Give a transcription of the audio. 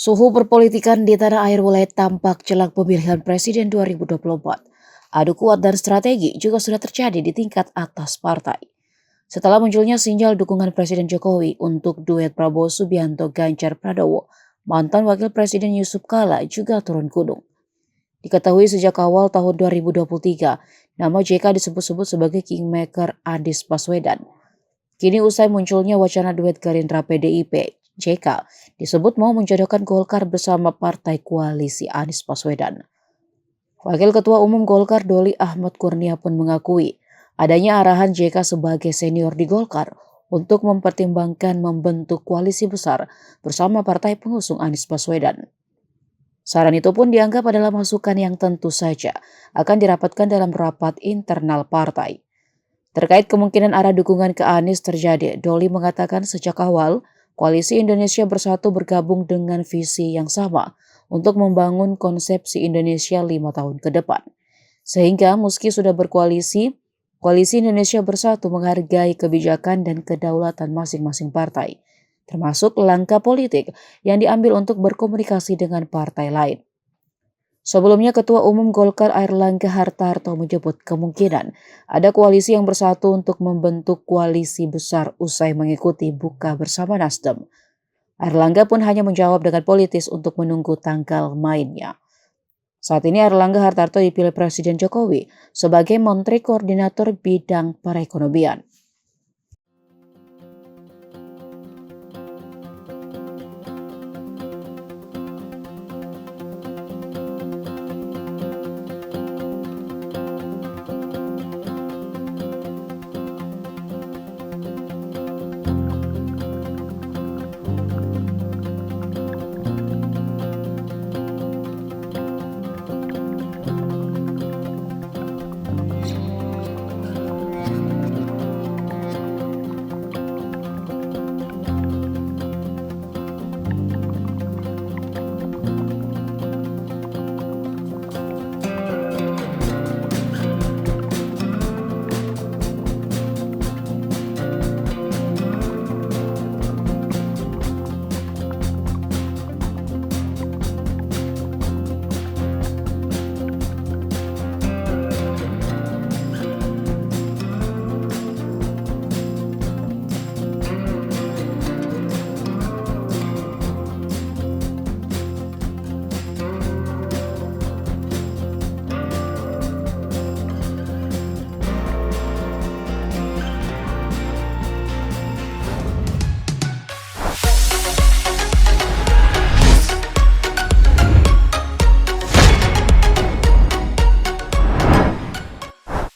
Suhu perpolitikan di tanah air mulai tampak jelang pemilihan presiden 2024. Adu kuat dan strategi juga sudah terjadi di tingkat atas partai. Setelah munculnya sinyal dukungan Presiden Jokowi untuk duet Prabowo Subianto Ganjar Pranowo, mantan Wakil Presiden Yusuf Kala juga turun gunung. Diketahui sejak awal tahun 2023, nama JK disebut-sebut sebagai kingmaker Anies Baswedan. Kini usai munculnya wacana duet Gerindra PDIP, JK disebut mau menjodohkan Golkar bersama partai koalisi Anies Baswedan. Wakil Ketua Umum Golkar Doli Ahmad Kurnia pun mengakui adanya arahan JK sebagai senior di Golkar untuk mempertimbangkan membentuk koalisi besar bersama partai pengusung Anies Baswedan. Saran itu pun dianggap adalah masukan yang tentu saja akan dirapatkan dalam rapat internal partai. Terkait kemungkinan arah dukungan ke Anies terjadi, Doli mengatakan sejak awal, Koalisi Indonesia Bersatu bergabung dengan visi yang sama untuk membangun konsepsi Indonesia 5 tahun ke depan. Sehingga meski sudah berkoalisi, Koalisi Indonesia Bersatu menghargai kebijakan dan kedaulatan masing-masing partai, termasuk langkah politik yang diambil untuk berkomunikasi dengan partai lain. Sebelumnya, Ketua Umum Golkar Airlangga Hartarto menyebut kemungkinan ada koalisi yang bersatu untuk membentuk koalisi besar usai mengikuti buka bersama Nasdem. Airlangga pun hanya menjawab dengan politis untuk menunggu tanggal mainnya. Saat ini Airlangga Hartarto dipilih Presiden Jokowi sebagai Menteri Koordinator Bidang Perekonomian.